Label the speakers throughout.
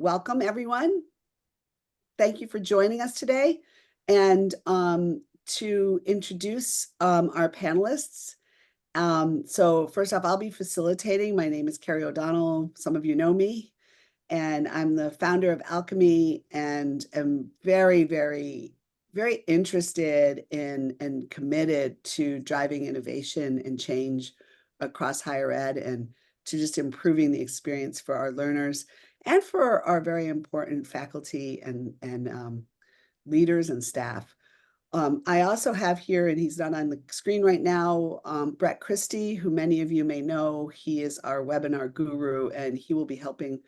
Speaker 1: welcome everyone. Thank you for joining us today. And to introduce our panelists. So first off, I'll be facilitating. My name is Carrie O'Donnell. Some of you know me. And I'm the founder of Alchemy and am very, very, very interested in and committed to driving innovation and change across higher ed and to just improving the experience for our learners and for our very important faculty and leaders and staff. I also have here, and he's not on the screen right now, Brett Christie, who many of you may know. He is our webinar guru, and he will be helping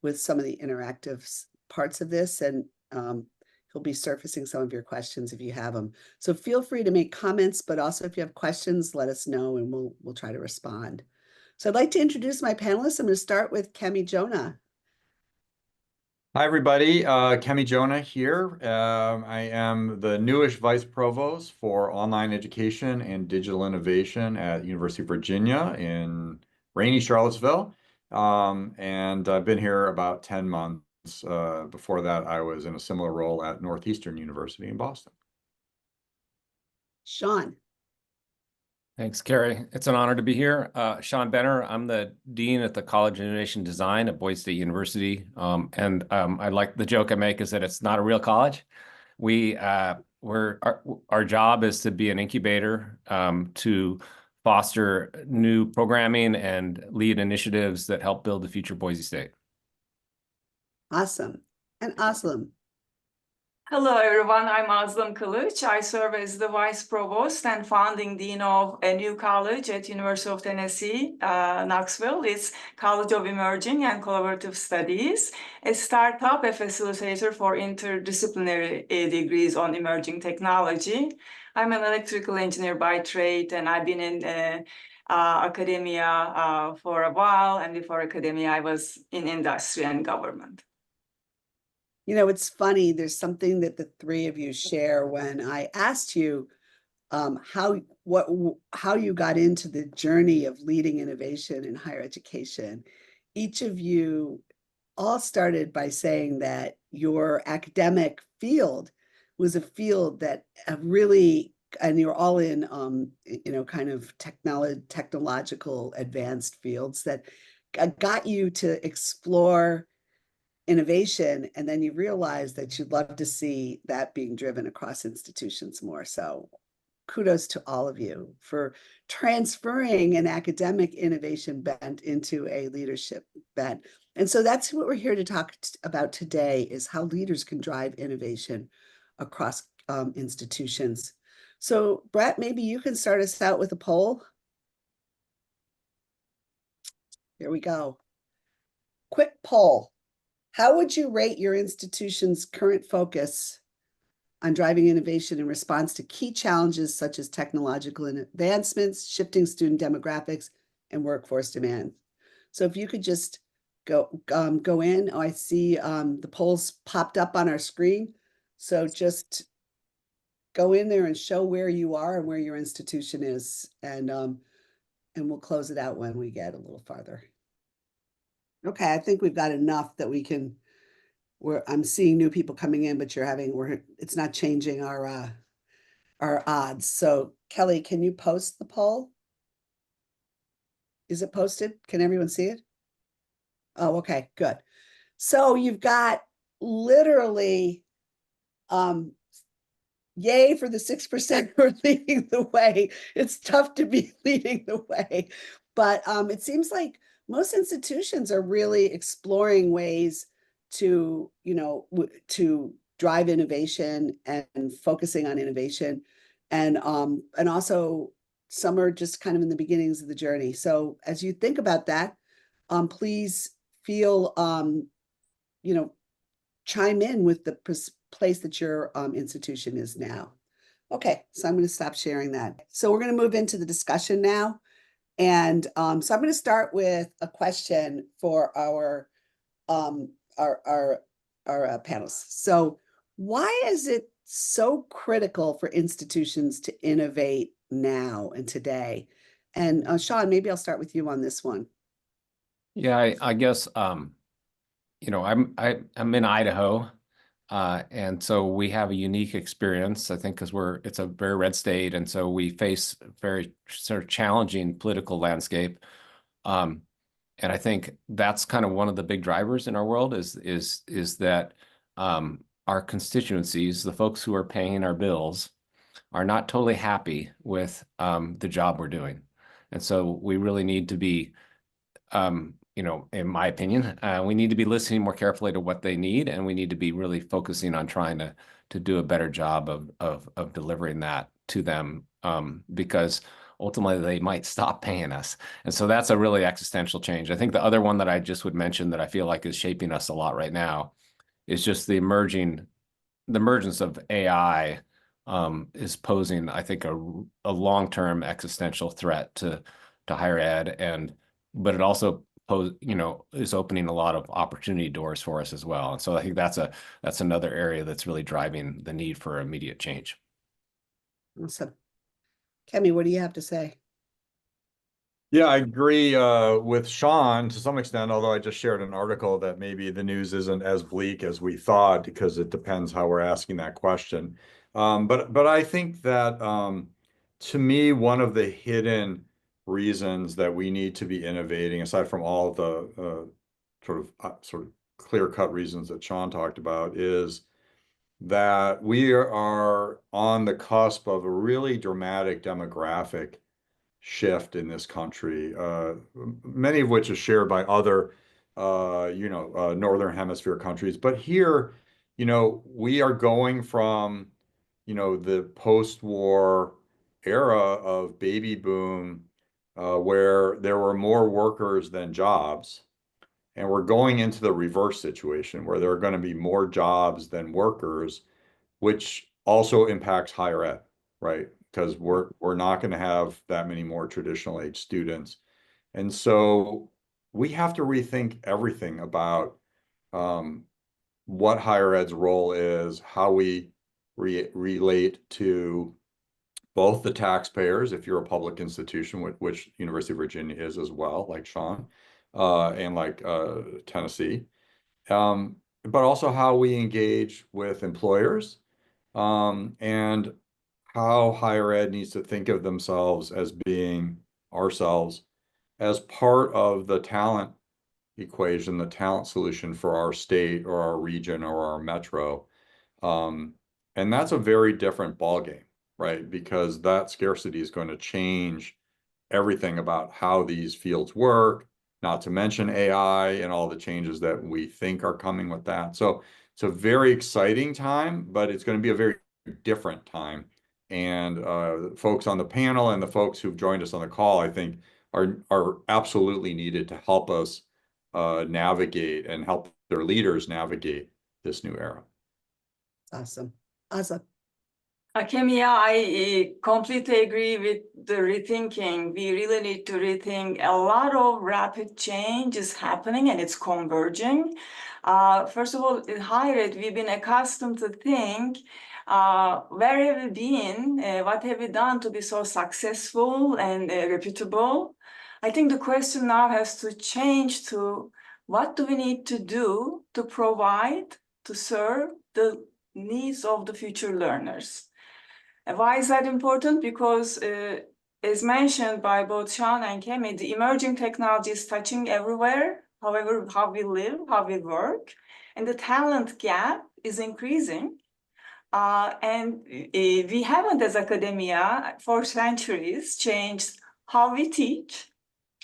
Speaker 1: with some of the interactive parts of this, and he'll be surfacing some of your questions if you have them. So feel free to make comments, but also if you have questions, let us know and we'll try to respond. So I'd like to introduce my panelists. I'm going to start with Kemi Jona.
Speaker 2: Hi, everybody. Kemi Jona here. I am the newish Vice Provost for Online Education and Digital Innovation at University of Virginia in rainy Charlottesville. And I've been here about 10 months. Before that, I was in a similar role at Northeastern University in Boston.
Speaker 1: Sean.
Speaker 3: Thanks, Carrie. It's an honor to be here. Sean Benner, I'm the Dean at the College of Innovation Design at Boise State University. I like the joke I make is that it's not a real college. Our job is to be an incubator to foster new programming and lead initiatives that help build the future Boise State.
Speaker 1: Awesome. And Aslam.
Speaker 4: Hello, everyone. I'm Aslam Kılıç. I serve as the Vice Provost and founding Dean of a new college at University of Tennessee, Knoxville. It's College of Emerging and Collaborative Studies, a startup, a facilitator for interdisciplinary degrees on emerging technology. I'm an electrical engineer by trade, and I've been in academia for a while. And before academia, I was in industry and government.
Speaker 1: You know, it's funny, there's something that the three of you share when I asked you how you got into the journey of leading innovation in higher education. Each of you all started by saying that your academic field was a field that really, and you're all in, kind of technological advanced fields that got you to explore innovation, and then you realize that you'd love to see that being driven across institutions more. So kudos to all of you for transferring an academic innovation bent into a leadership bent. And so that's what we're here to talk about today, is how leaders can drive innovation across institutions. So Brett, maybe you can start us out with a poll. Here we go. Quick poll. How would you rate your institution's current focus on driving innovation in response to key challenges such as technological advancements, shifting student demographics, and workforce demand? So if you could just go in. Oh, I see the polls popped up on our screen. So just go in there and show where you are and where your institution is, and we'll close it out when we get a little farther. Okay, I think we've got enough that we can. I'm seeing new people coming in, but it's not changing our odds. So Kelly, can you post the poll? Is it posted? Can everyone see it? Oh, okay, good. So you've got literally, yay for the 6% who are leading the way. It's tough to be leading the way, but it seems like most institutions are really exploring ways to, to drive innovation and focusing on innovation. And also some are just kind of in the beginnings of the journey. So as you think about that, please feel, chime in with the place that your institution is now. Okay, so I'm going to stop sharing that. So we're going to move into the discussion now. And so I'm going to start with a question for our panelists. So why is it so critical for institutions to innovate now and today? And Sean, maybe I'll start with you on this one.
Speaker 3: Yeah, I guess I'm in Idaho, and so we have a unique experience, I think, because it's a very red state, and so we face a very sort of challenging political landscape. And I think that's kind of one of the big drivers in our world is that our constituencies, the folks who are paying our bills, are not totally happy with the job we're doing. And so we really need to be, in my opinion, we need to be listening more carefully to what they need, and we need to be really focusing on trying to do a better job of delivering that to them, because ultimately they might stop paying us. And so that's a really existential change. I think the other one that I just would mention that I feel like is shaping us a lot right now is just the emergence of AI is posing, I think, a long-term existential threat to higher ed, but it also is opening a lot of opportunity doors for us as well. And so I think that's another area that's really driving the need for immediate change.
Speaker 1: Awesome. Kemi, what do you have to say?
Speaker 2: Yeah, I agree with Sean to some extent, although I just shared an article that maybe the news isn't as bleak as we thought, because it depends how we're asking that question. But I think that to me, one of the hidden reasons that we need to be innovating, aside from all the sort of clear-cut reasons that Sean talked about, is that we are on the cusp of a really dramatic demographic shift in this country, many of which is shared by other, Northern Hemisphere countries. But here, we are going from, the post-war era of baby boom, where there were more workers than jobs. And we're going into the reverse situation where there are going to be more jobs than workers, which also impacts higher ed, right? Because we're not going to have that many more traditional age students. And so we have to rethink everything about what higher ed's role is, how we relate to both the taxpayers, if you're a public institution, which University of Virginia is as well, like Sean, and like Tennessee, but also how we engage with employers, and how higher ed needs to think of themselves as being ourselves as part of the talent equation, the talent solution for our state or our region or our metro. And that's a very different ballgame, right? Because that scarcity is going to change everything about how these fields work, not to mention AI and all the changes that we think are coming with that. So it's a very exciting time, but it's going to be a very different time. And folks on the panel and the folks who've joined us on the call, I think, are absolutely needed to help us navigate and help their leaders navigate this new era.
Speaker 1: Awesome. Awesome.
Speaker 4: Kemi, I completely agree with the rethinking. We really need to rethink. A lot of rapid change is happening and it's converging. First of all, in higher ed, we've been accustomed to think, where have we been? What have we done to be so successful and reputable? I think the question now has to change to what do we need to do to provide, to serve the needs of the future learners. Why is that important? Because as mentioned by both Sean and Kemi, the emerging technology is touching everywhere, however, how we live, how we work, and the talent gap is increasing. And we haven't, as academia, for centuries, changed how we teach,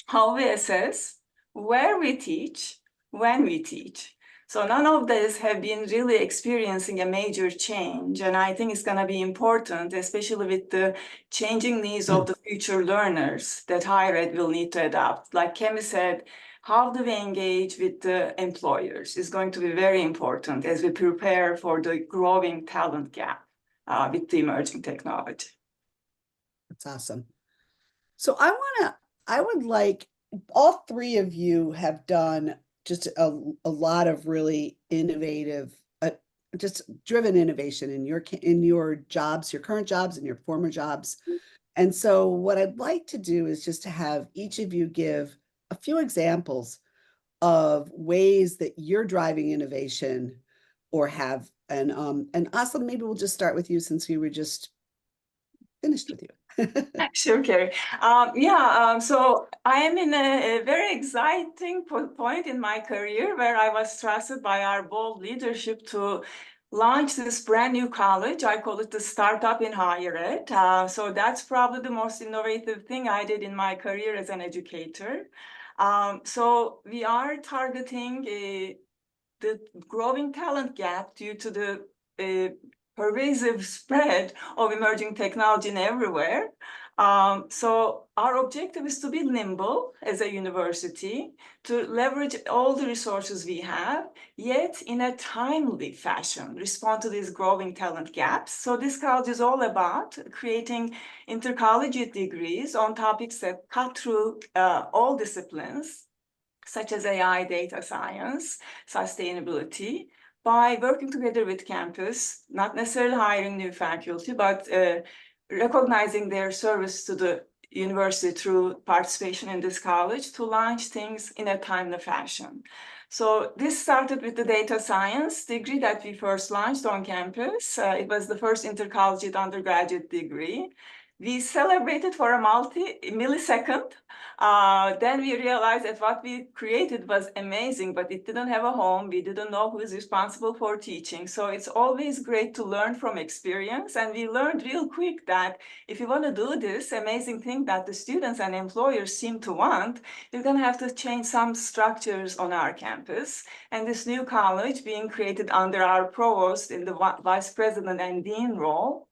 Speaker 4: how we assess, where we teach, when we teach. So none of this have been really experiencing a major change. And I think it's going to be important, especially with the changing needs of the future learners that higher ed will need to adapt. Like Kemi said, how do we engage with the employers is going to be very important as we prepare for the growing talent gap with the emerging technology.
Speaker 1: That's awesome. So I would like, all three of you have done just a lot of really innovative, just driven innovation in your jobs, your current jobs and your former jobs. And so what I'd like to do is just to have each of you give a few examples of ways that you're driving innovation or have. And Aslam, maybe we'll just start with you since we were just finished with you.
Speaker 4: Sure, Carrie. So I am in a very exciting point in my career where I was trusted by our bold leadership to launch this brand new college. I call it the startup in higher ed. So that's probably the most innovative thing I did in my career as an educator. So we are targeting the growing talent gap due to the pervasive spread of emerging technology everywhere. So our objective is to be nimble as a university, to leverage all the resources we have, yet in a timely fashion, respond to these growing talent gaps. So this college is all about creating intercollegiate degrees on topics that cut through all disciplines, such as AI, data science, sustainability, by working together with campus, not necessarily hiring new faculty, but recognizing their service to the university through participation in this college to launch things in a timely fashion. So this started with the data science degree that we first launched on campus. It was the first intercollegiate undergraduate degree. We celebrated for a millisecond. Then we realized that what we created was amazing, but it didn't have a home. We didn't know who is responsible for teaching. So it's always great to learn from experience. And we learned real quick that if you want to do this amazing thing that the students and employers seem to want, you're going to have to change some structures on our campus. And this new college being created under our provost in the vice president and dean role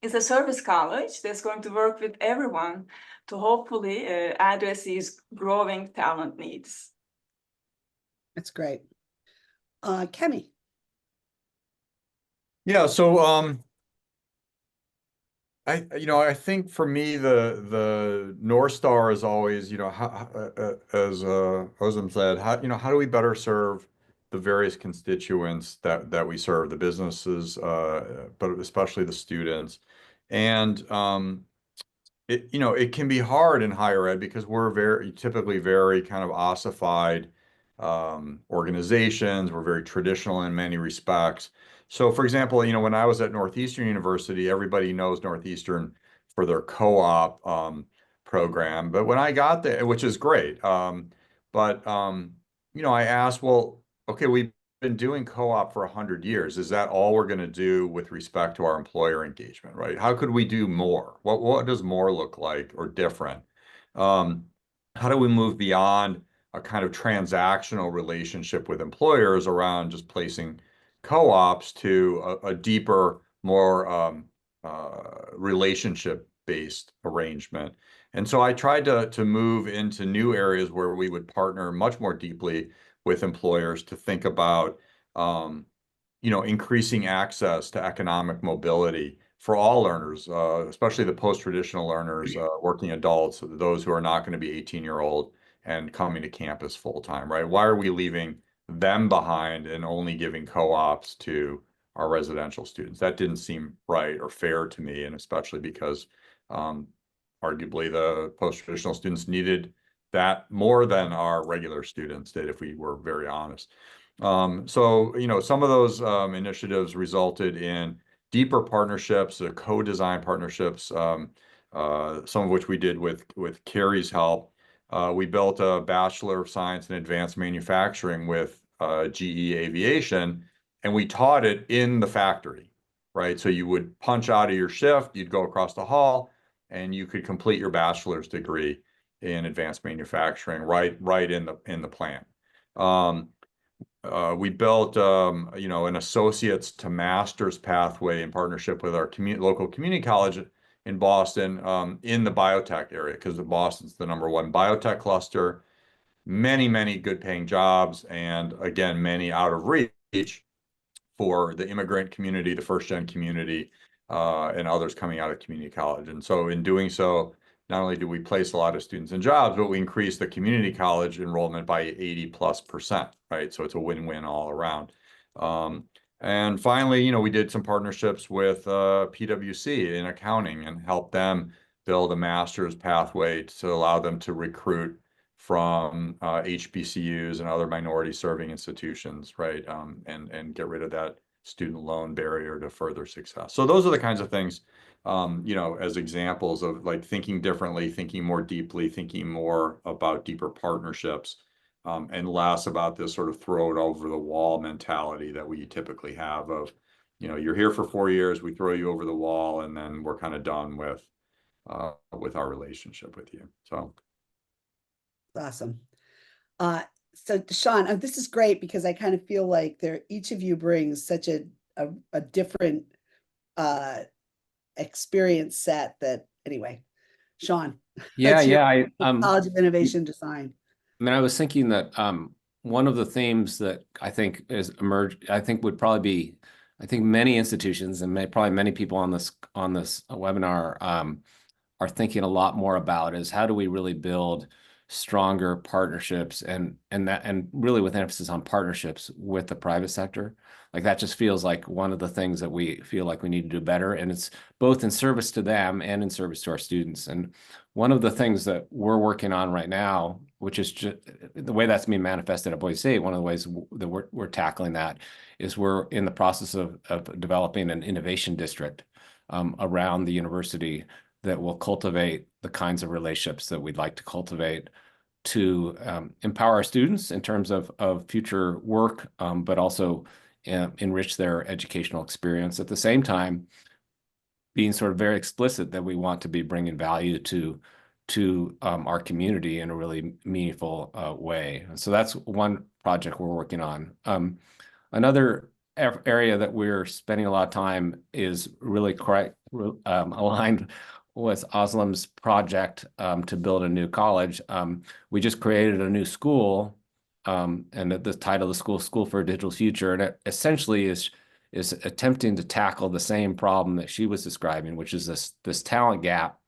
Speaker 4: is a service college that's going to work with everyone to hopefully address these growing talent needs.
Speaker 1: That's great. Kemi.
Speaker 2: Yeah, so I think for me the North Star is always, as Ozam said, how do we better serve the various constituents that we serve, the businesses, but especially the students. And it can be hard in higher ed because we're typically very kind of ossified organizations. We're very traditional in many respects. So, for example, when I was at Northeastern University, everybody knows Northeastern for their co-op program. But when I got there, which is great, I asked, well, okay, we've been doing co-op for 100 years. Is that all we're going to do with respect to our employer engagement, right? How could we do more? What does more look like or different? How do we move beyond a kind of transactional relationship with employers around just placing co-ops to a deeper, more relationship-based arrangement? And so I tried to move into new areas where we would partner much more deeply with employers to think about, increasing access to economic mobility for all learners, especially the post-traditional learners, working adults, those who are not going to be 18-year-old and coming to campus full-time, right? Why are we leaving them behind and only giving co-ops to our residential students? That didn't seem right or fair to me, and especially because arguably the post-traditional students needed that more than our regular students did, if we were very honest. So, some of those initiatives resulted in deeper partnerships, co-design partnerships, some of which we did with Carrie's help. We built a Bachelor of Science in Advanced Manufacturing with GE Aviation, and we taught it in the factory, right? So you would punch out of your shift, you'd go across the hall, and you could complete your bachelor's degree in advanced manufacturing right in the plant. We built an associates to master's pathway in partnership with our local community college in Boston, in the biotech area, because Boston's the #1 biotech cluster. Many good paying jobs, and again, many out of reach for the immigrant community, the first-gen community, and others coming out of community college. And so in doing so, not only do we place a lot of students in jobs, but we increase the community college enrollment by 80+%, right? So it's a win-win all around. And finally, we did some partnerships with PwC in accounting and helped them build a master's pathway to allow them to recruit from HBCUs and other minority serving institutions, right? And get rid of that student loan barrier to further success. So those are the kinds of things, you know, as examples of like thinking differently, thinking more deeply, thinking more about deeper partnerships, and less about this sort of throw it over the wall mentality that we typically have of, you know, you're here for 4 years, we throw you over the wall, and then we're kind of done with our relationship with you. So.
Speaker 1: Awesome. So Sean, this is great because I kind of feel like each of you brings such a different experience set that anyway, Sean,
Speaker 3: Yeah,
Speaker 1: that's your
Speaker 3: yeah.
Speaker 1: College of Innovation Design.
Speaker 3: I mean, I was thinking that one of the themes that I think is emerged, I think would probably be, I think many institutions and probably many people on this webinar are thinking a lot more about is how do we really build stronger partnerships and really with emphasis on partnerships with the private sector. Like that just feels like one of the things that we feel like we need to do better. And it's both in service to them and in service to our students. And one of the things that we're working on right now, which is just the way that's being manifested at Boise State, one of the ways that we're tackling that is we're in the process of developing an innovation district around the university that will cultivate the kinds of relationships that we'd like to cultivate to empower our students in terms of future work, but also enrich their educational experience. At the same time, being sort of very explicit that we want to be bringing value to our community in a really meaningful way. So that's one project we're working on. Another area that we're spending a lot of time is really quite aligned with Aslam's project to build a new college. We just created a new school, and the title of the School for a Digital Future, and it essentially is attempting to tackle the same problem that she was describing, which is this talent gap.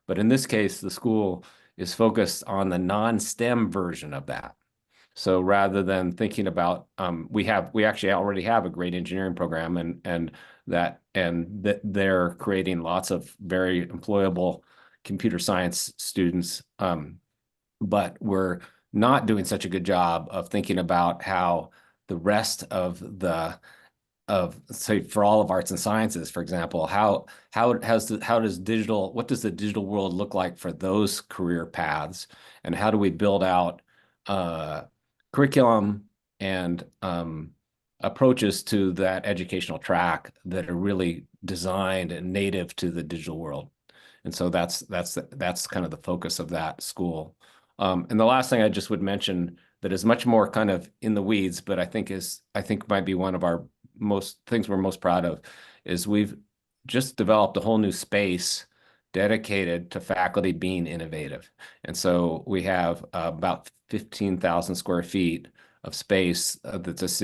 Speaker 3: But in this case, the school is focused on the non-STEM version of that. So rather than thinking about, we actually already have a great engineering program, and that they're creating lots of very employable computer science students, but we're not doing such a good job of thinking about how the rest of say for all of arts and sciences, for example, what does the digital world look like for those career paths, and how do we build out curriculum and approaches to that educational track that are really designed and native to the digital world. And so that's kind of the focus of that school. And the last thing I just would mention that is much more kind of in the weeds, but I think might be one of our things we're most proud of, is we've just developed a whole new space dedicated to faculty being innovative. And so we have about 15,000 square feet of space that's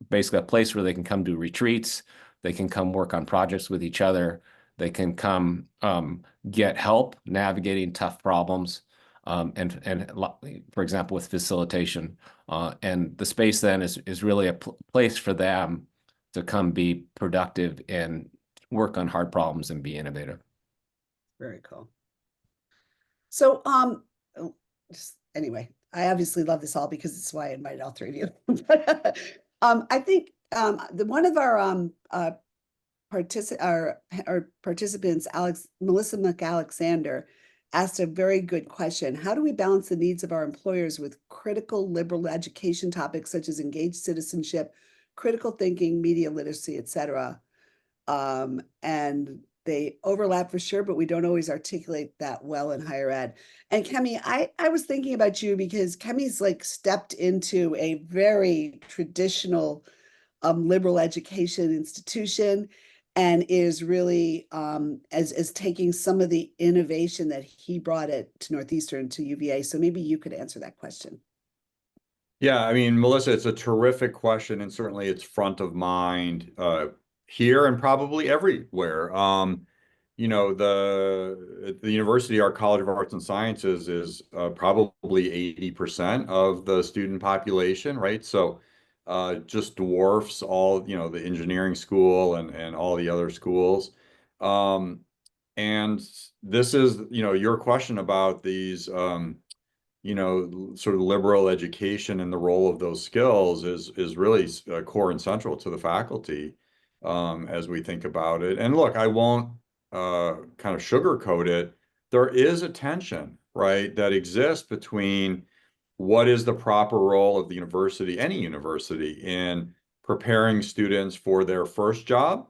Speaker 3: basically a place where they can come do retreats, they can come work on projects with each other, they can come get help navigating tough problems, and for example, with facilitation. And the space then is really a place for them to come be productive and work on hard problems and be innovative.
Speaker 1: Very cool. So, just anyway, I obviously love this all because it's why I invited all three of you. I think one of our participants, Melissa McAlexander, asked a very good question. How do we balance the needs of our employers with critical liberal education topics such as engaged citizenship, critical thinking, media literacy, etc.? And they overlap for sure, but we don't always articulate that well in higher ed. And Kemi, I was thinking about you because Kemi's like stepped into a very traditional liberal education institution and is really as taking some of the innovation that he brought it to Northeastern, to UVA. So maybe you could answer that question.
Speaker 2: Yeah, I mean, Melissa, it's a terrific question, and certainly it's front of mind here and probably everywhere. You know, the university, our College of Arts and Sciences is probably 80% of the student population, right? So just dwarfs all, you know, the engineering school and all the other schools. And this is, you know, your question about these sort of liberal education and the role of those skills is really core and central to the faculty as we think about it. And look, I won't kind of sugarcoat it. There is a tension, right, that exists between what is the proper role of the university, any university, in preparing students for their first job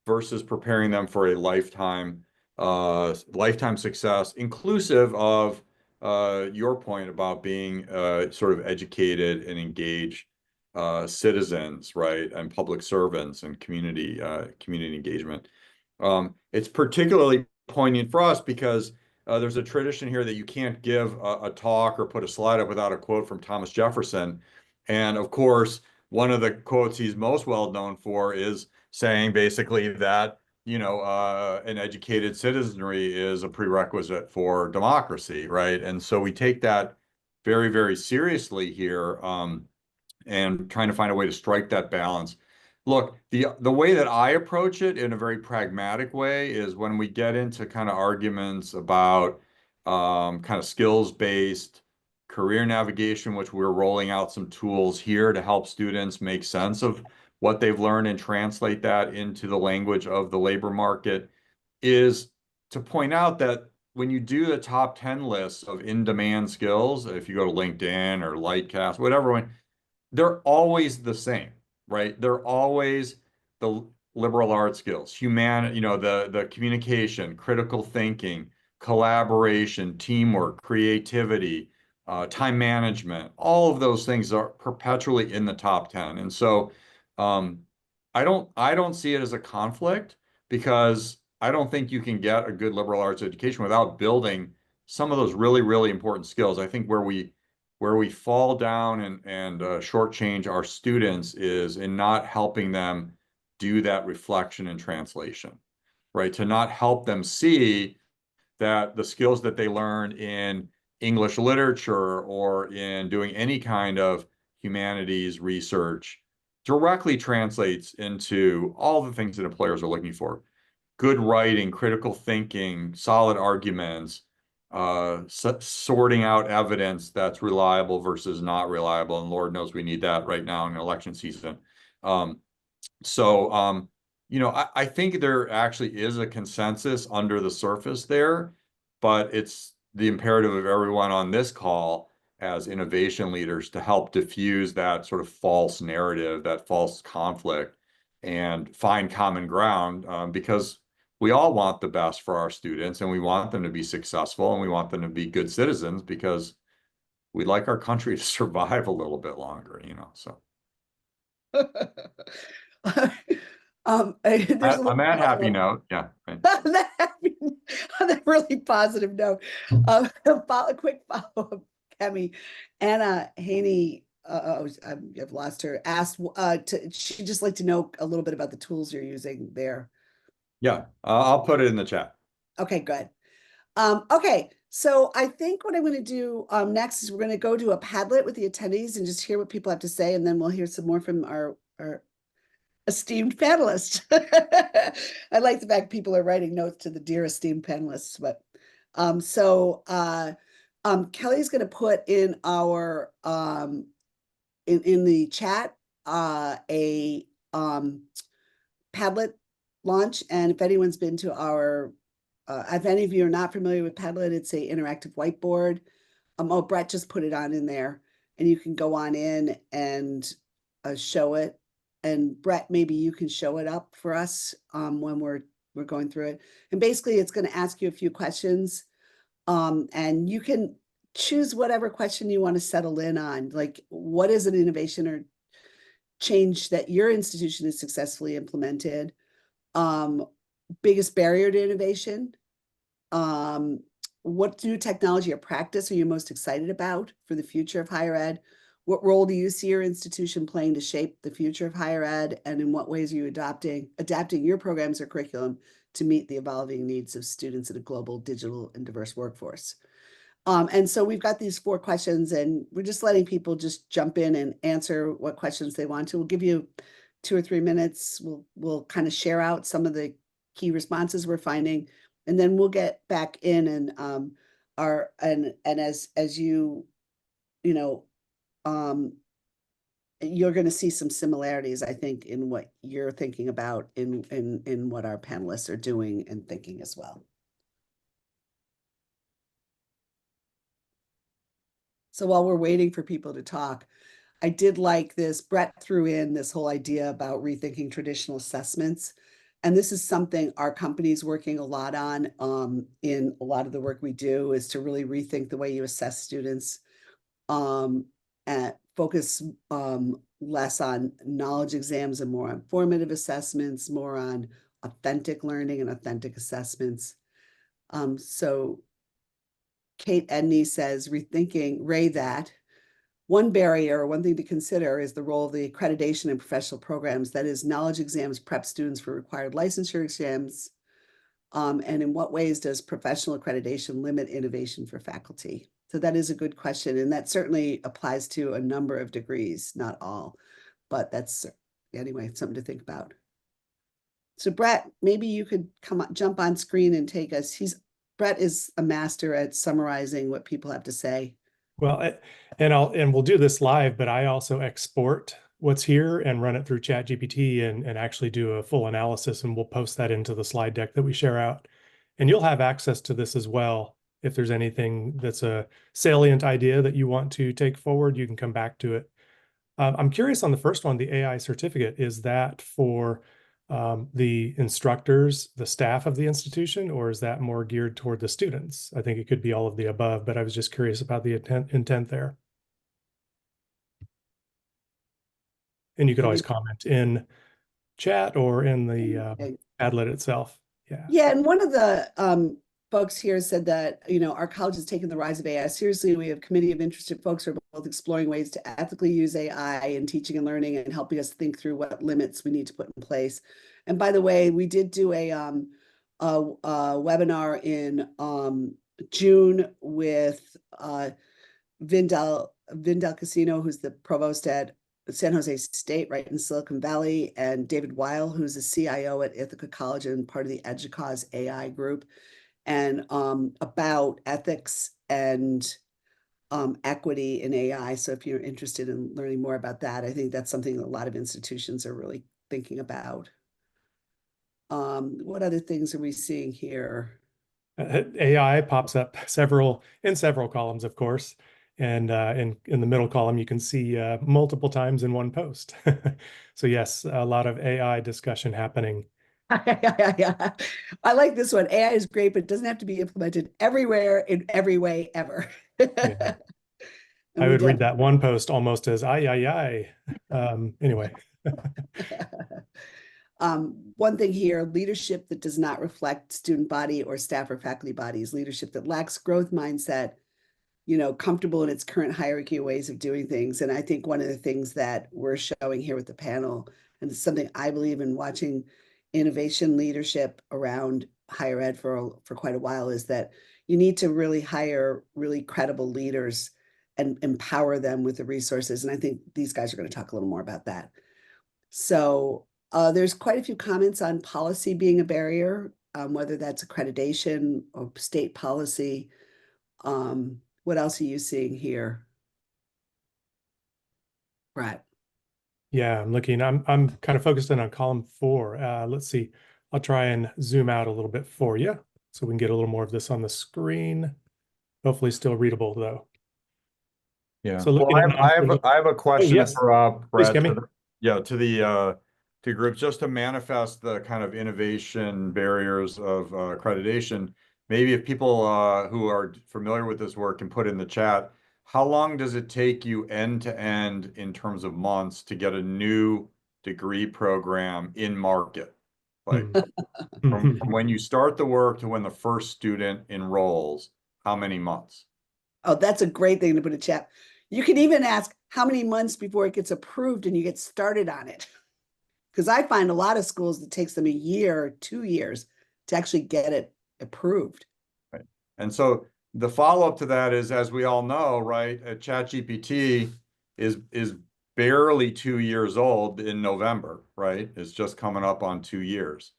Speaker 2: versus preparing them for a lifetime success, inclusive of your point about being sort of educated and engaged citizens, right, and public servants and community engagement. It's particularly poignant for us because there's a tradition here that you can't give a talk or put a slide up without a quote from Thomas Jefferson. And of course, one of the quotes he's most well known for is saying basically that, an educated citizenry is a prerequisite for democracy, right? And so we take that very, very seriously here, and trying to find a way to strike that balance. Look, the way that I approach it in a very pragmatic way is when we get into kind of arguments about kind of skills-based career navigation, which we're rolling out some tools here to help students make sense of what they've learned and translate that into the language of the labor market, is to point out that when you do the top 10 lists of in-demand skills, if you go to LinkedIn or Lightcast, whatever one, they're always the same, right? They're always the liberal arts skills, the communication, critical thinking, collaboration, teamwork, creativity, time management. All of those things are perpetually in the top 10. And so I don't see it as a conflict because I don't think you can get a good liberal arts education without building some of those really, really important skills. I think where we fall down and shortchange our students is in not helping them do that reflection and translation, right? To not help them see that the skills that they learn in English literature or in doing any kind of humanities research directly translates into all the things that employers are looking for. Good writing, critical thinking, solid arguments, sorting out evidence that's reliable versus not reliable. And Lord knows we need that right now in election season. I think there actually is a consensus under the surface there, but it's the imperative of everyone on this call as innovation leaders to help diffuse that sort of false narrative, that false conflict, and find common ground, because we all want the best for our students and we want them to be successful and we want them to be good citizens because we'd like our country to survive a little bit longer, so.
Speaker 1: There's a
Speaker 2: On that happy note, yeah. Right.
Speaker 1: On that really positive note, a quick follow-up, Kemi. Anna Haney, I've lost her, asked, she'd just like to know a little bit about the tools you're using there.
Speaker 2: Yeah, I'll put it in the chat.
Speaker 1: Okay, good. Okay, so I think what I'm going to do next is we're going to go to a Padlet with the attendees and just hear what people have to say, and then we'll hear some more from our esteemed panelists. I like the fact people are writing notes to the dear esteemed panelists. But Kelly's going to put in our in the chat a Padlet launch, and if anyone's been to our if any of you are not familiar with Padlet, it's a interactive whiteboard. Oh, Brett just put it on in there, and you can go on in and show it. And Brett, maybe you can show it up for us when we're going through it. And basically, it's going to ask you a few questions, and you can choose whatever question you want to settle in on. Like, what is an innovation or change that your institution has successfully implemented? Biggest barrier to innovation? What new technology or practice are you most excited about for the future of higher ed? What role do you see your institution playing to shape the future of higher ed? And in what ways are you adapting your programs or curriculum to meet the evolving needs of students in a global, digital, and diverse workforce? And so we've got these 4 questions, and we're just letting people just jump in and answer what questions they want to. We'll give you 2 or 3 minutes. We'll kind of share out some of the key responses we're finding, and then we'll get back in and as you you know, you're going to see some similarities, I think, in what you're thinking about in what our panelists are doing and thinking as well. So while we're waiting for people to talk, I did like this. Brett threw in this whole idea about rethinking traditional assessments. And this is something our company's working a lot on in a lot of the work we do, is to really rethink the way you assess students, and focus less on knowledge exams and more on formative assessments, more on authentic learning and authentic assessments. So Kate Edney says, rethinking Ray that one barrier, one thing to consider is the role of the accreditation in professional programs. That is, knowledge exams prep students for required licensure exams. And in what ways does professional accreditation limit innovation for faculty? So that is a good question. And that certainly applies to a number of degrees, not all, but that's, anyway, something to think about. So Brett, maybe you could jump on screen and take us. Brett is a master at summarizing what people have to say.
Speaker 5: Well, and we'll do this live, but I also export what's here and run it through ChatGPT and actually do a full analysis, and we'll post that into the slide deck that we share out. And you'll have access to this as well. If there's anything that's a salient idea that you want to take forward, you can come back to it. I'm curious on the first one, the AI certificate, is that for the instructors, the staff of the institution, or is that more geared toward the students? I think it could be all of the above, but I was just curious about the intent there. And you could always comment in chat or in the Padlet itself. Yeah.
Speaker 1: Yeah, and one of the folks here said that, our college has taken the rise of AI seriously. We have a committee of interested folks who are both exploring ways to ethically use AI in teaching and learning and helping us think through what limits we need to put in place. And by the way, we did do a webinar in June with Vindel Casino, who's the provost at San Jose State, right in Silicon Valley, and David Weil, who's the CIO at Ithaca College and part of the EDUCAUSE AI group, and about ethics and equity in AI. So if you're interested in learning more about that, I think that's something a lot of institutions are really thinking about. What other things are we seeing here?
Speaker 5: AI pops up in several columns, of course. And in the middle column, you can see multiple times in one post. So yes, a lot of AI discussion happening.
Speaker 1: I like this one. AI is great, but it doesn't have to be implemented everywhere in every way ever.
Speaker 5: Yeah. I would read that one post almost as aye. Anyway.
Speaker 1: One thing here, leadership that does not reflect student body or staff or faculty bodies, leadership that lacks growth mindset, comfortable in its current hierarchy of ways of doing things. And I think one of the things that we're showing here with the panel, and it's something I believe in watching innovation leadership around higher ed for quite a while, is that you need to really hire really credible leaders and empower them with the resources. And I think these guys are going to talk a little more about that. So there's quite a few comments on policy being a barrier, whether that's accreditation or state policy. What else are you seeing here? Right.
Speaker 5: Yeah, I'm looking. I'm kind of focused in on column 4. Let's see. I'll try and zoom out a little bit for you so we can get a little more of this on the screen. Hopefully still readable though.
Speaker 2: Yeah.
Speaker 5: So looking
Speaker 2: I have a question
Speaker 5: yes.
Speaker 2: for Brett.
Speaker 5: Please,
Speaker 2: To groups, just to manifest the kind of innovation barriers of accreditation. Maybe if people who are familiar with this work can put in the chat, how long does it take you end to end in terms of months to get a new degree program in market? Like from when you start the work to when the first student enrolls, how many months?
Speaker 1: Oh, that's a great thing to put in chat. You can even ask how many months before it gets approved and you get started on it. Because I find a lot of schools, it takes them a year or 2 years to actually get it approved.
Speaker 2: Right. And so the follow-up to that is, as we all know, right, ChatGPT is barely 2 years old in November, right? It's just coming up on 2 years,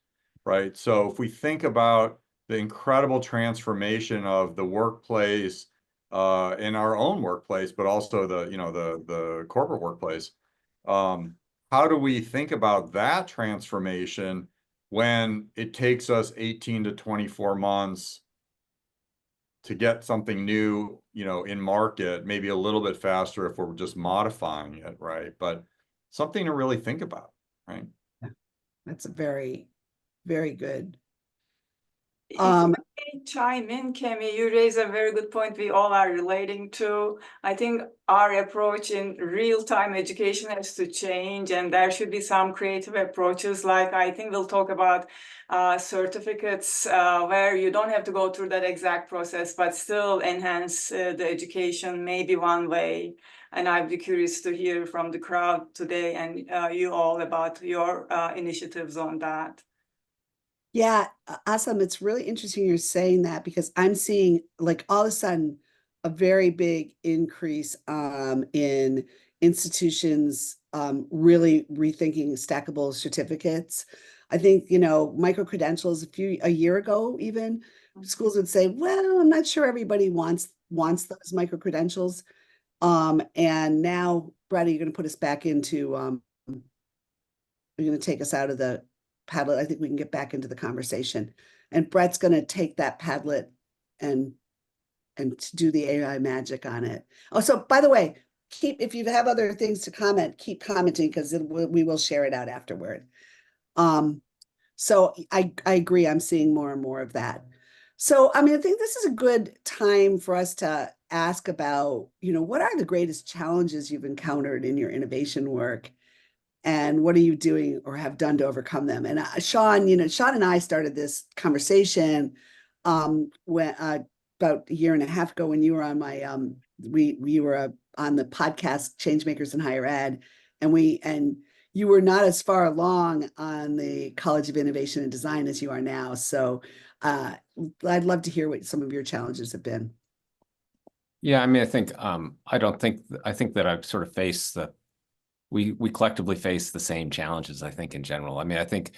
Speaker 2: right? So if we think about the incredible transformation of the workplace, in our own workplace, but also the corporate workplace. How do we think about that transformation when it takes us 18 to 24 months to get something new, in market, maybe a little bit faster if we're just modifying it, right? But something to really think about, right?
Speaker 1: That's a very, very good.
Speaker 4: If I may chime in, Kemi, you raise a very good point we all are relating to. I think our approach in real-time education has to change, and there should be some creative approaches. Like I think we'll talk about certificates where you don't have to go through that exact process, but still enhance the education, maybe one way. And I'd be curious to hear from the crowd today and you all about your initiatives on that.
Speaker 1: Yeah, awesome. It's really interesting you're saying that, because I'm seeing, like, all of a sudden a very big increase in institutions really rethinking stackable certificates. I think, micro credentials a year ago, even schools would say, well, I'm not sure everybody wants those micro credentials. And now, Brad, you're going to put us back into you're going to take us out of the Padlet. I think we can get back into the conversation. And Brett's going to take that Padlet and do the AI magic on it. Oh, so by the way, if you have other things to comment, keep commenting, because we will share it out afterward. So I agree. I'm seeing more and more of that. So, I mean, I think this is a good time for us to ask about, what are the greatest challenges you've encountered in your innovation work? And what are you doing or have done to overcome them? And Sean and I started this conversation when about a year and a half ago, when you were on my we were on the podcast Changemakers in Higher Ed, and you were not as far along on the College of Innovation and Design as you are now. So I'd love to hear what some of your challenges have been.
Speaker 3: Yeah, I mean, I think I think that I've sort of faced we collectively face the same challenges, I think, in general. I mean, I think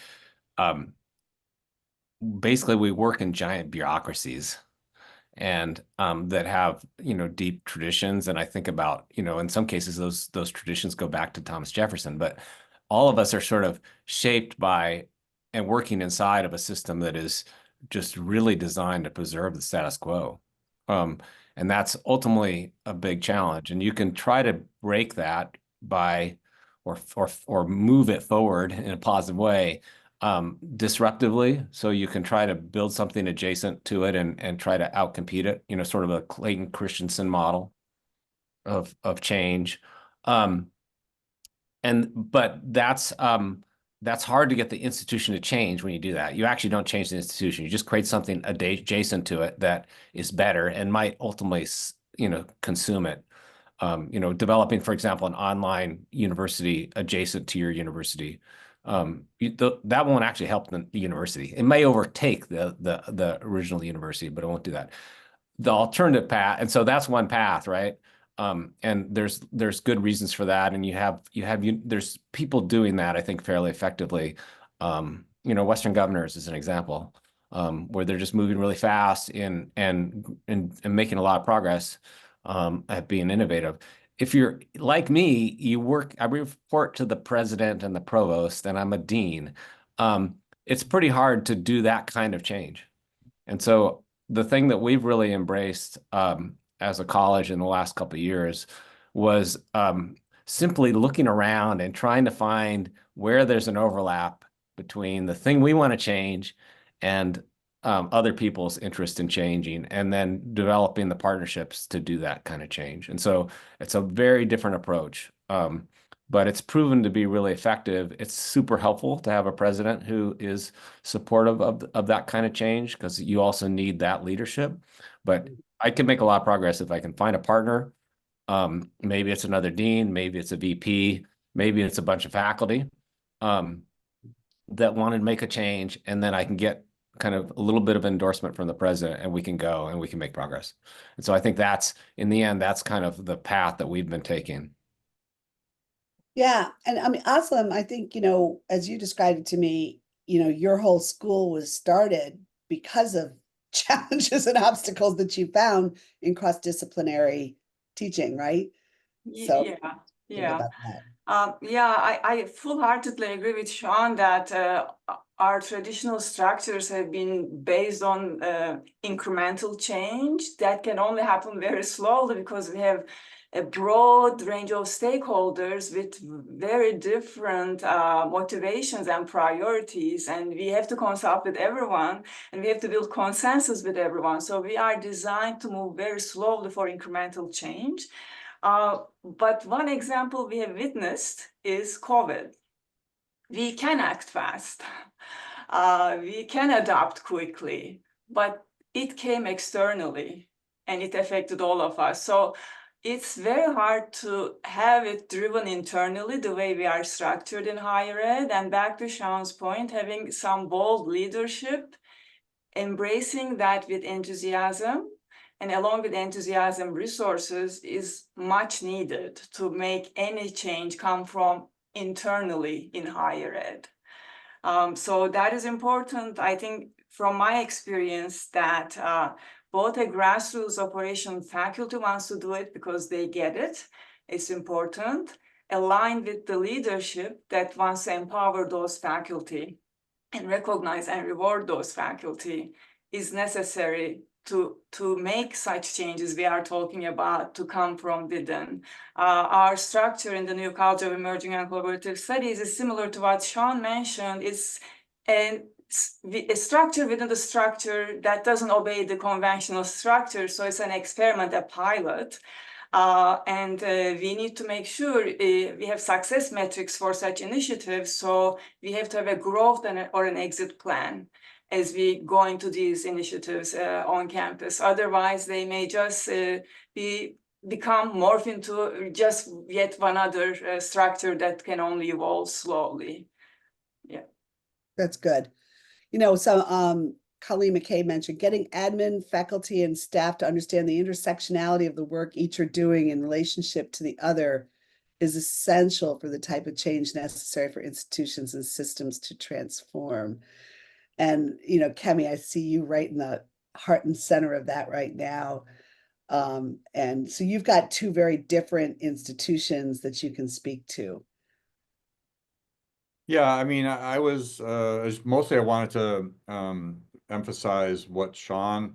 Speaker 3: basically we work in giant bureaucracies and that have, deep traditions. And I think about, in some cases, those traditions go back to Thomas Jefferson, but all of us are sort of shaped by and working inside of a system that is just really designed to preserve the status quo. And that's ultimately a big challenge. And you can try to break that by or move it forward in a positive way, disruptively. So you can try to build something adjacent to it and try to outcompete it, sort of a Clayton Christensen model of change. But that's hard to get the institution to change when you do that. You actually don't change the institution. You just create something adjacent to it that is better and might ultimately, consume it. Developing, for example, an online university adjacent to your university, that won't actually help the university. It may overtake the original university, but it won't do that. The alternative path, and so that's one path, right? And there's good reasons for that, and there's people doing that, I think, fairly effectively. Western Governors is an example, where they're just moving really fast and making a lot of progress at being innovative. If you're like me, I report to the president and the provost, and I'm a dean. It's pretty hard to do that kind of change. And so the thing that we've really embraced as a college in the last couple of years was simply looking around and trying to find where there's an overlap between the thing we want to change and other people's interest in changing, and then developing the partnerships to do that kind of change. And so it's a very different approach, but it's proven to be really effective. It's super helpful to have a president who is supportive of that kind of change, because you also need that leadership. But I can make a lot of progress if I can find a partner. Maybe it's another dean, maybe it's a VP, maybe it's a bunch of faculty that want to make a change, and then I can get kind of a little bit of endorsement from the president, and we can go and we can make progress. And so I think in the end, that's kind of the path that we've been taking.
Speaker 1: Yeah. And I mean, awesome. I think, as you described it to me, your whole school was started because of challenges and obstacles that you found in cross-disciplinary teaching, right? So
Speaker 4: Yeah,
Speaker 1: think
Speaker 4: yeah.
Speaker 1: about that.
Speaker 4: Yeah, I full-heartedly agree with Sean that our traditional structures have been based on incremental change that can only happen very slowly because we have a broad range of stakeholders with very different motivations and priorities, and we have to consult with everyone, and we have to build consensus with everyone. So we are designed to move very slowly for incremental change. But one example we have witnessed is COVID. We can act fast, we can adapt quickly, but it came externally and it affected all of us. So it's very hard to have it driven internally the way we are structured in higher ed. And back to Sean's point, having some bold leadership, embracing that with enthusiasm, and along with enthusiasm, resources is much needed to make any change come from internally in higher ed. So that is important. I think from my experience that both a grassroots operation faculty wants to do it because they get it. It's important, aligned with the leadership that wants to empower those faculty and recognize and reward those faculty is necessary to make such changes we are talking about to come from within. Our structure in the new College of Emerging and Collaborative Studies is similar to what Sean mentioned. It's a structure within the structure that doesn't obey the conventional structure. So it's an experiment, a pilot. And we need to make sure we have success metrics for such initiatives. So we have to have a growth or an exit plan as we go into these initiatives on campus. Otherwise, they may just become morph into just yet one other structure that can only evolve slowly. Yeah.
Speaker 1: That's good. You know, so Colleen McKay mentioned getting admin, faculty, and staff to understand the intersectionality of the work each are doing in relationship to the other is essential for the type of change necessary for institutions and systems to transform. And, you know, Kemi, I see you right in the heart and center of that right now. And so you've got two very different institutions that you can speak to.
Speaker 2: Yeah, I mean, I was mostly I wanted to emphasize what Sean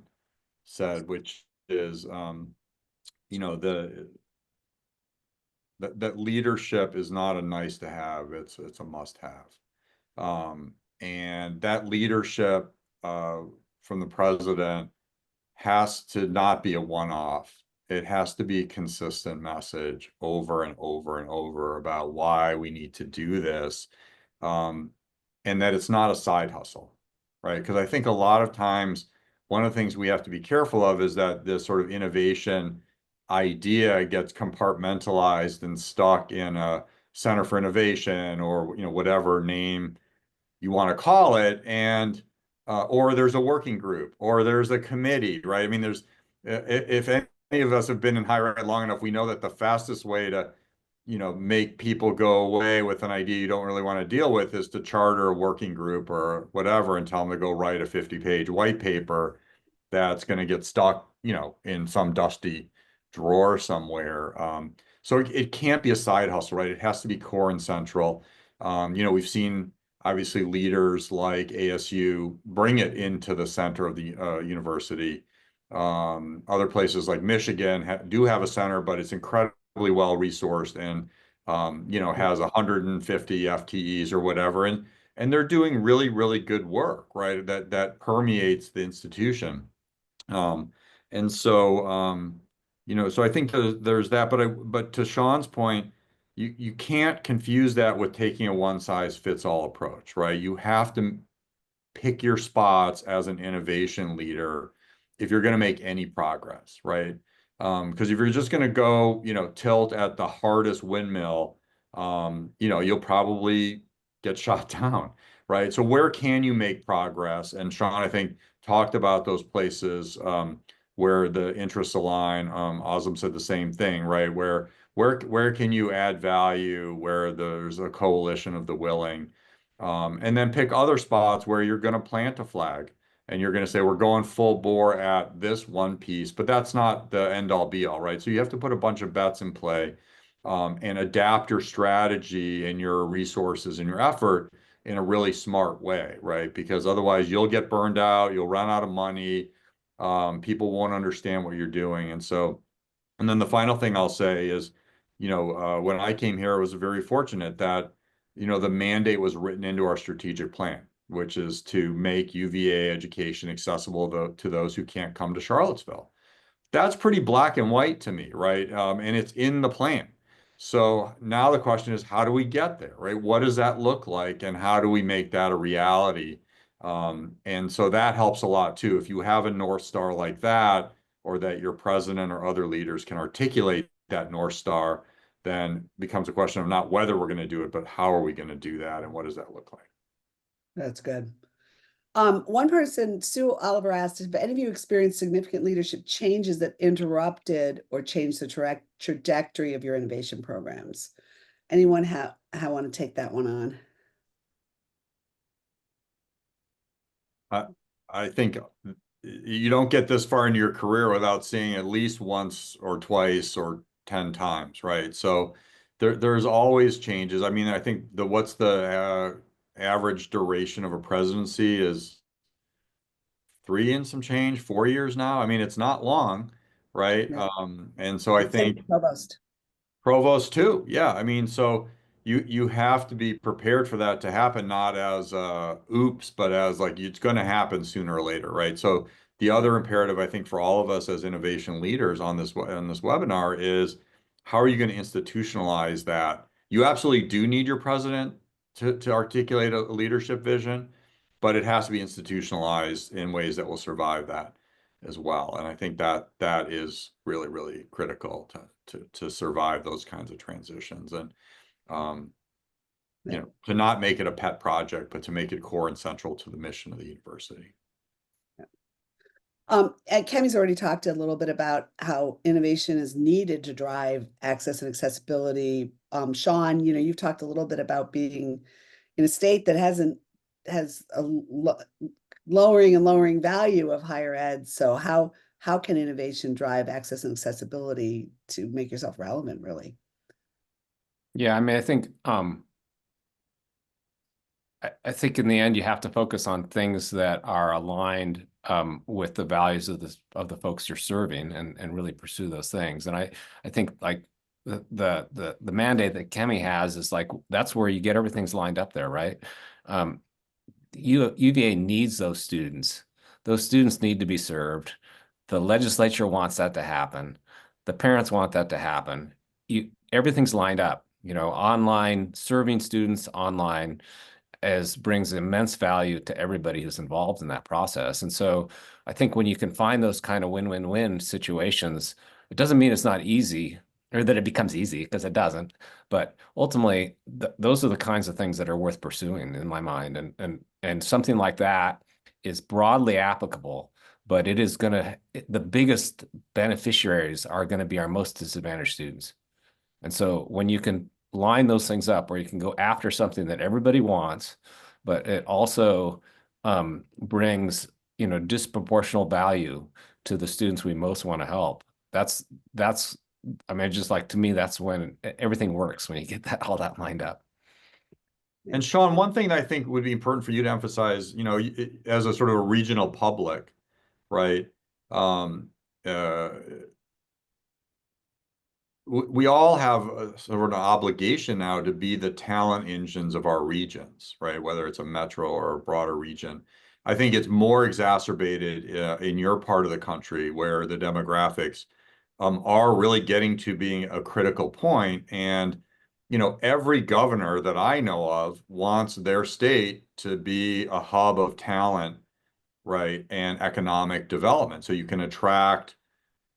Speaker 2: said, which is you know, that leadership is not a nice to have, it's a must have. And that leadership from the president has to not be a one-off. It has to be a consistent message over and over and over about why we need to do this. And that it's not a side hustle, right? Because I think a lot of times one of the things we have to be careful of is that this sort of innovation idea gets compartmentalized and stuck in a Center for Innovation or, you know, whatever name you want to call it, and or there's a working group or there's a committee, right? I mean, there's if any of us have been in higher ed long enough, we know that the fastest way to, you know, make people go away with an idea you don't really want to deal with is to charter a working group or whatever and tell them to go write a 50-page white paper that's going to get stuck, you know, in some dusty drawer somewhere. So it can't be a side hustle, right? It has to be core and central. You know, we've seen obviously leaders like ASU bring it into the center of the university. Other places like Michigan do have a center, but it's incredibly well resourced and you know, has 150 FTEs or whatever, and they're doing really, really good work, right? That permeates the institution. And so you know, so I think there's that, but to Sean's point, you can't confuse that with taking a one size fits all approach, right? You have to pick your spots as an innovation leader if you're going to make any progress, right? Because if you're just going to go, you know, tilt at the hardest windmill, you know, you'll probably get shot down, right? So where can you make progress? And Sean, I think, talked about those places where the interests align. Azam said the same thing, right? Where can you add value? Where there's a coalition of the willing. And then pick other spots where you're going to plant a flag and you're going to say, we're going full bore at this one piece, but that's not the end all be all, right? So you have to put a bunch of bets in play, and adapt your strategy and your resources and your effort in a really smart way, right? Because otherwise you'll get burned out, you'll run out of money, people won't understand what you're doing. And then the final thing I'll say is, when I came here, I was very fortunate that, the mandate was written into our strategic plan, which is to make UVA education accessible to those who can't come to Charlottesville. That's pretty black and white to me, right? And it's in the plan. So now the question is, how do we get there, right? What does that look like, and how do we make that a reality? And so that helps a lot too. If you have a North Star like that, or that your president or other leaders can articulate that North Star, then becomes a question of not whether we're going to do it, but how are we going to do that, and what does that look like?
Speaker 1: That's good. One person, Sue Oliver, asked, have any of you experienced significant leadership changes that interrupted or changed the trajectory of your innovation programs? Anyone want to take that one
Speaker 2: on? I think you don't get this far into your career without seeing at least once or twice or 10 times, right? So there's always changes. I mean, I think what's the average duration of a presidency is 3 and some change, 4 years now. I mean, it's not long, right?
Speaker 1: Yeah.
Speaker 2: And so I think Provost too. Yeah. I mean, so you have to be prepared for that to happen, not as oops, but as like it's going to happen sooner or later, right? So the other imperative, I think, for all of us as innovation leaders on this webinar is, how are you going to institutionalize that? You absolutely do need your president to articulate a leadership vision, but it has to be institutionalized in ways that will survive that as well. And I think that is really, really critical to survive those kinds of transitions, and to not make it a pet project, but to make it core and central to the mission of the university.
Speaker 1: And Kemi's already talked a little bit about how innovation is needed to drive access and accessibility. Sean, you've talked a little bit about being in a state that has a lowering value of higher ed. So how can innovation drive access and accessibility to make yourself relevant, really?
Speaker 3: Yeah, I mean, I think I think in the end you have to focus on things that are aligned with the values of the folks you're serving, and really pursue those things. And I think like the mandate that Kemi has is like, that's where you get everything's lined up there, right? UVA needs those students. Those students need to be served. The legislature wants that to happen. The parents want that to happen. Everything's lined up, online, serving students online brings immense value to everybody who's involved in that process. And so I think when you can find those kind of win-win-win situations, it doesn't mean it's not easy, or that it becomes easy, because it doesn't. But ultimately, those are the kinds of things that are worth pursuing in my mind. And something like that is broadly applicable, but it is the biggest beneficiaries are going to be our most disadvantaged students. And so when you can line those things up, where you can go after something that everybody wants, but it also brings disproportional value to the students we most want to help. That's I mean, just like, to me, that's when everything works, when you get all that lined up.
Speaker 2: And Sean, one thing that I think would be important for you to emphasize, as a sort of a regional public, right? We all have a sort of an obligation now to be the talent engines of our regions, right? Whether it's a metro or a broader region. I think it's more exacerbated in your part of the country, where the demographics are really getting to being a critical point. And, every governor that I know of wants their state to be a hub of talent, right, and economic development. So you can attract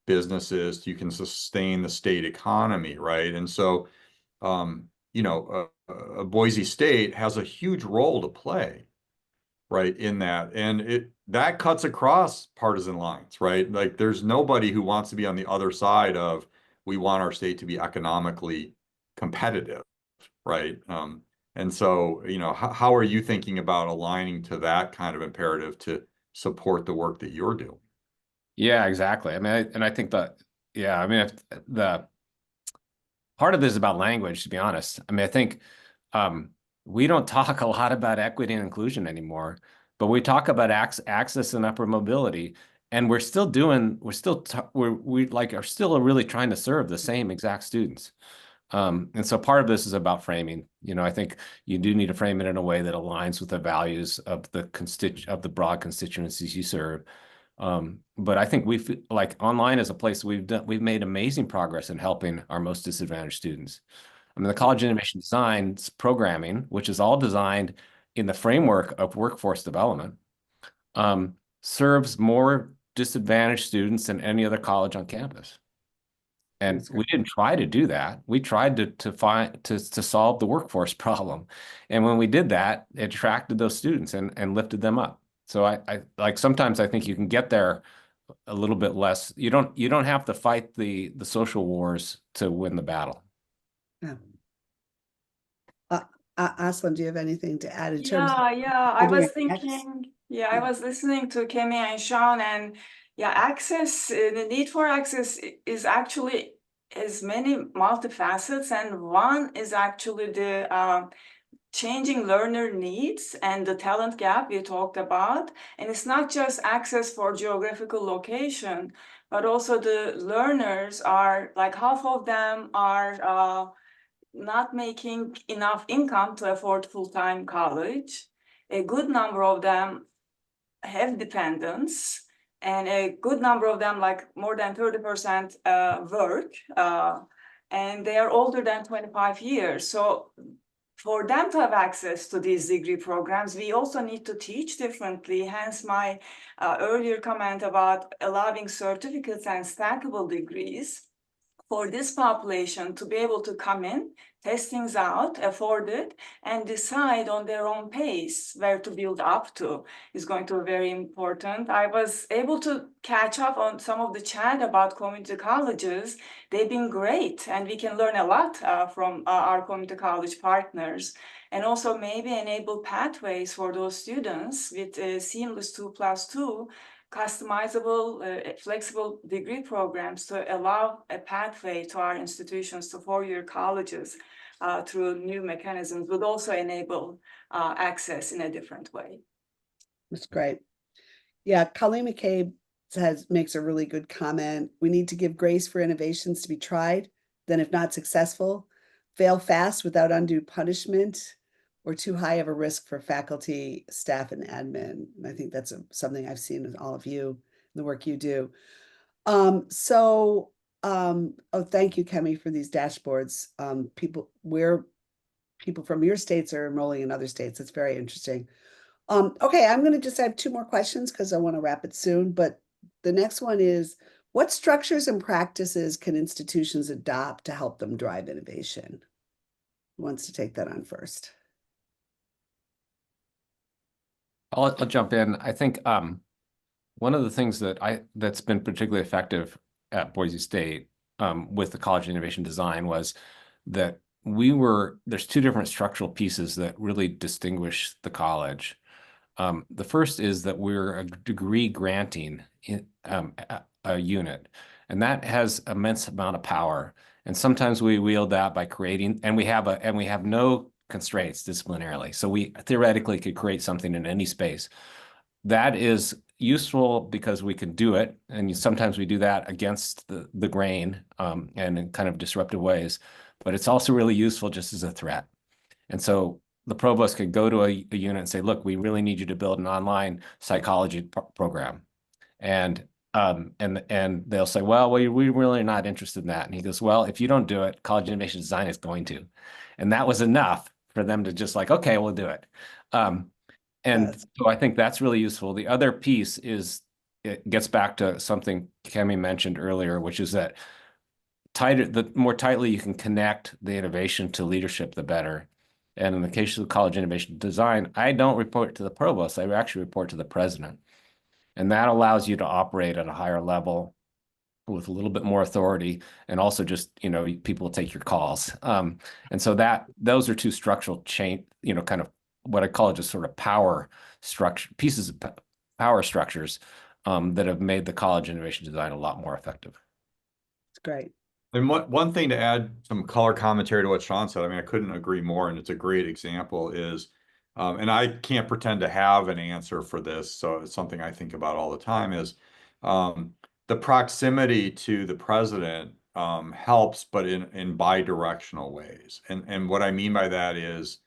Speaker 2: businesses, you can sustain the state economy, right? And so, Boise State has a huge role to play, right, in that. And that cuts across partisan lines, right? Like, there's nobody who wants to be on the other side of, we want our state to be economically competitive, right? And so, how are you thinking about aligning to that kind of imperative to support the work that you're doing.
Speaker 3: Yeah, exactly. I mean, and I think that, yeah, I mean, if the part of this is about language, to be honest. I mean, I think we don't talk a lot about equity and inclusion anymore, but we talk about access and upper mobility, and we like are still really trying to serve the same exact students. And so part of this is about framing. You know, I think you do need to frame it in a way that aligns with the values of the broad constituencies you serve. But I think like online is a place we've made amazing progress in helping our most disadvantaged students. I mean, the College of Innovation Design's programming, which is all designed in the framework of workforce development, serves more disadvantaged students than any other college on campus. And we didn't try to do that. We tried to solve the workforce problem. And when we did that, it attracted those students and lifted them up. So I like sometimes I think you can get there a little bit less. You don't have to fight the social wars to win the battle.
Speaker 1: Yeah. Aslan, do you have anything to add in terms of
Speaker 4: I was
Speaker 1: figuring X?
Speaker 4: thinking, I was listening to Kemi and Sean, and access, the need for access is actually as many multifacets, and one is actually the changing learner needs and the talent gap you talked about. And it's not just access for geographical location, but also the learners are like half of them are not making enough income to afford full-time college. A good number of them have dependents, and a good number of them, like more than 30%, work, and they are older than 25 years. So for them to have access to these degree programs, we also need to teach differently. Hence my earlier comment about allowing certificates and stackable degrees for this population to be able to come in, test things out, afford it, and decide on their own pace where to build up to is going to be very important. I was able to catch up on some of the chat about community colleges. They've been great, and we can learn a lot from our community college partners, and also maybe enable pathways for those students with a seamless 2+2 customizable, flexible degree programs to allow a pathway to our institutions, to four-year colleges through new mechanisms would also enable access in a different way.
Speaker 1: That's great. Yeah, Colleen McCabe makes a really good comment. We need to give grace for innovations to be tried, then if not successful, fail fast without undue punishment or too high of a risk for faculty, staff, and admin. And I think that's something I've seen with all of you, the work you do. Oh, thank you, Kemi, for these dashboards. People from your states are enrolling in other states. It's very interesting. Okay, I'm going to just have two more questions because I want to wrap it soon. But the next one is, what structures and practices can institutions adopt to help them drive innovation? Who wants to take that on first?
Speaker 3: I'll jump in. I think one of the things that's been particularly effective at Boise State with the College of Innovation Design was that there's two different structural pieces that really distinguish the college. The first is that we're a degree granting a unit, and that has immense amount of power. And sometimes we wield that by creating, and we have no constraints disciplinarily. So we theoretically could create something in any space. That is useful because we can do it, and sometimes we do that against the grain and in kind of disruptive ways. But it's also really useful just as a threat. And so the provost could go to a unit and say, look, we really need you to build an online psychology program. And they'll say, well, we really are not interested in that. And he goes, well, if you don't do it, College of Innovation Design is going to. And that was enough for them to just like, okay, we'll do it. So I think that's really useful. The other piece is, it gets back to something Kemi mentioned earlier, which is that the more tightly you can connect the innovation to leadership, the better. And in the case of the College of Innovation Design, I don't report to the provost. I actually report to the president. And that allows you to operate at a higher level with a little bit more authority, and also just, people take your calls. And so those are two structural kind of what I call just sort of power structure, pieces of power structures that have made the college innovation design a lot more effective.
Speaker 1: It's great.
Speaker 2: And one thing to add some color commentary to what Sean said, I mean, I couldn't agree more, and it's a great example is, and I can't pretend to have an answer for this, so it's something I think about all the time, is the proximity to the president helps, but in bi-directional ways. And what I mean by that is,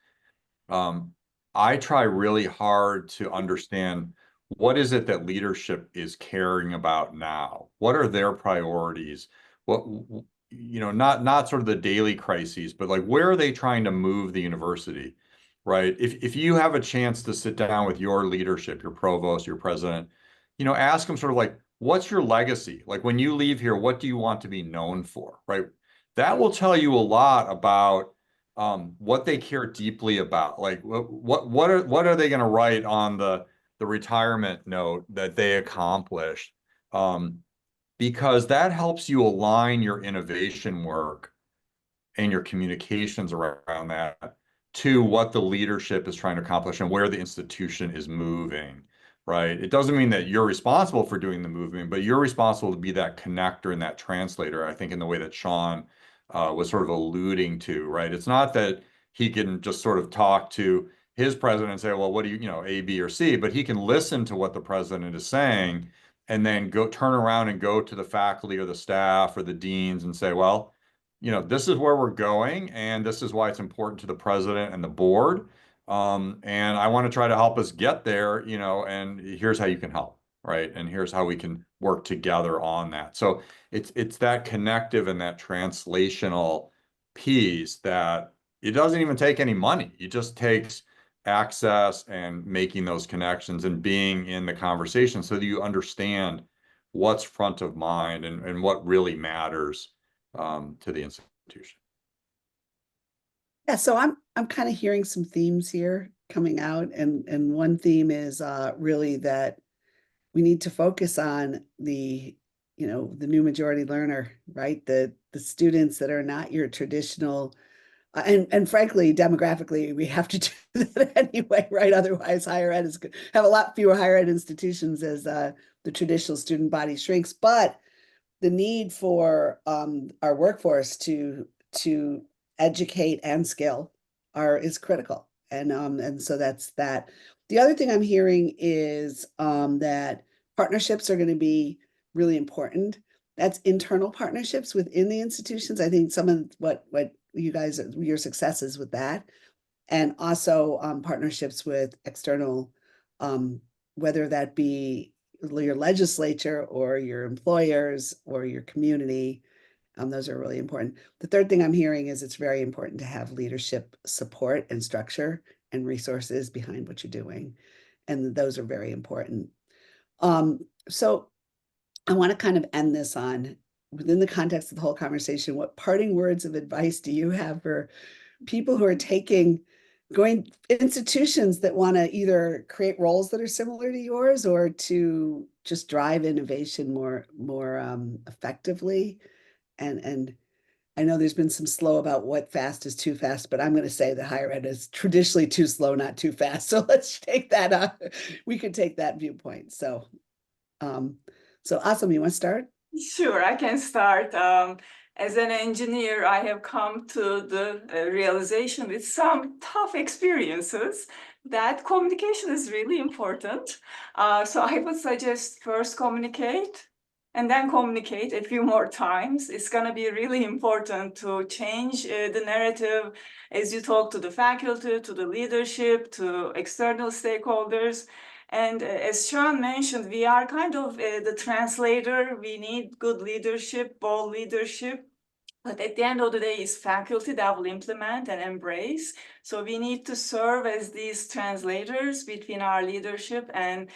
Speaker 2: I try really hard to understand what is it that leadership is caring about now? What are their priorities? What, not sort of the daily crises, but like where are they trying to move the university, right? If you have a chance to sit down with your leadership, your provost, your president, ask them sort of like, what's your legacy? Like when you leave here, what do you want to be known for, right? That will tell you a lot about what they care deeply about. Like what are they going to write on the retirement note that they accomplished? Because that helps you align your innovation work and your communications around that to what the leadership is trying to accomplish and where the institution is moving, right? It doesn't mean that you're responsible for doing the movement, but you're responsible to be that connector and that translator, I think, in the way that Sean was sort of alluding to, right? It's not that he can just sort of talk to his president and say, well, what do A, B, or C, but he can listen to what the president is saying and then go turn around and go to the faculty or the staff or the deans and say, well, this is where we're going, and this is why it's important to the president and the board. And I want to try to help us get there, and here's how you can help, right? And here's how we can work together on that. So it's that connective and that translational piece that it doesn't even take any money. It just takes access and making those connections and being in the conversation so that you understand what's front of mind and what really matters to the institution.
Speaker 1: Yeah, so I'm kind of hearing some themes here coming out, and one theme is really that we need to focus on the new majority learner, right? The students that are not your traditional, and frankly, demographically, we have to do that anyway, right? Otherwise, higher ed is have a lot fewer higher ed institutions as the traditional student body shrinks, but the need for our workforce to educate and skill is critical, and so that's that. The other thing I'm hearing is that partnerships are going to be really important. That's internal partnerships within the institutions. I think some of what you guys, your successes with that, and also partnerships with external, whether that be your legislature or your employers or your community. Those are really important. The third thing I'm hearing is it's very important to have leadership support and structure and resources behind what you're doing. And those are very important. So I want to kind of end this on, within the context of the whole conversation, what parting words of advice do you have for people who are going institutions that want to either create roles that are similar to yours or to just drive innovation more effectively? And I know there's been some slow about what fast is too fast, but I'm going to say that higher ed is traditionally too slow, not too fast. So let's take that we could take that viewpoint. So awesome. You want to start?
Speaker 4: Sure, I can start. As an engineer, I have come to the realization with some tough experiences that communication is really important. So I would suggest first communicate and then communicate a few more times. It's going to be really important to change the narrative as you talk to the faculty, to the leadership, to external stakeholders. And as Sean mentioned, we are kind of the translator. We need good leadership, bold leadership. But at the end of the day, it's faculty that will implement and embrace. So we need to serve as these translators between our leadership and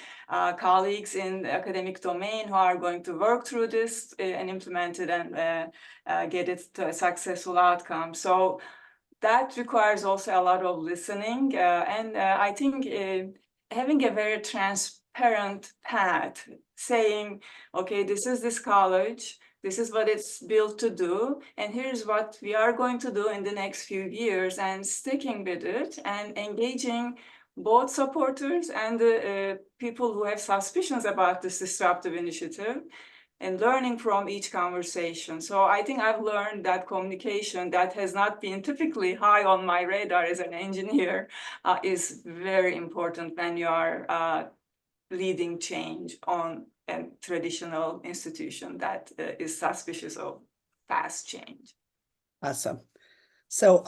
Speaker 4: colleagues in the academic domain who are going to work through this and implement it and get it to a successful outcome. So that requires also a lot of listening. And I think having a very transparent path, saying, okay, this is this college, this is what it's built to do, and here's what we are going to do in the next few years, and sticking with it and engaging both supporters and the people who have suspicions about this disruptive initiative, and learning from each conversation. So I think I've learned that communication that has not been typically high on my radar as an engineer is very important when you are leading change on a traditional institution that is suspicious of fast change.
Speaker 1: Awesome. So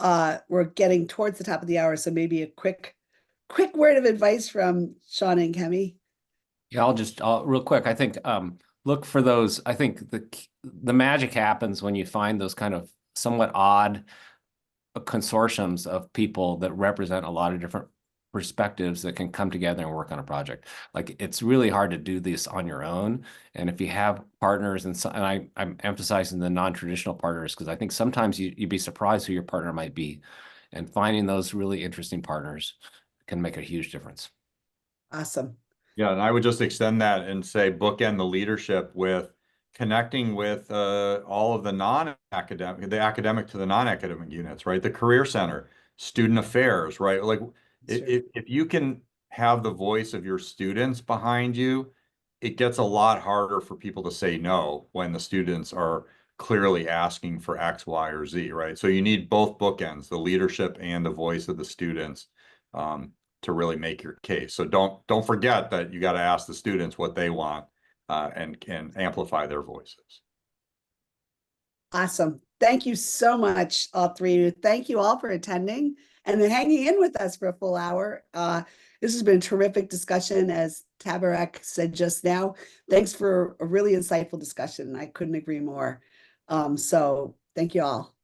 Speaker 1: we're getting towards the top of the hour, so maybe a quick word of advice from Jona and Kemi.
Speaker 3: Yeah, I'll real quick. I think look for those. I think the magic happens when you find those kind of somewhat odd consortiums of people that represent a lot of different perspectives that can come together and work on a project. Like, it's really hard to do this on your own. And if you have partners, and I'm emphasizing the non-traditional partners, because I think sometimes you'd be surprised who your partner might be, and finding those really interesting partners can make a huge difference.
Speaker 1: Awesome.
Speaker 2: Yeah, and I would just extend that and say bookend the leadership with connecting with all of the non-academic, the academic to the non-academic units, right? The career center, student affairs, right? Like if you can have the voice of your students behind you, it gets a lot harder for people to say no when the students are clearly asking for X, Y, or Z, right? So you need both bookends, the leadership and the voice of the students. To really make your case. So don't forget that you got to ask the students what they want and amplify their voices.
Speaker 1: Awesome. Thank you so much, all three of you. Thank you all for attending and then hanging in with us for a full hour. This has been a terrific discussion, as Tabarek said just now. Thanks for a really insightful discussion. I couldn't agree more. So thank you all.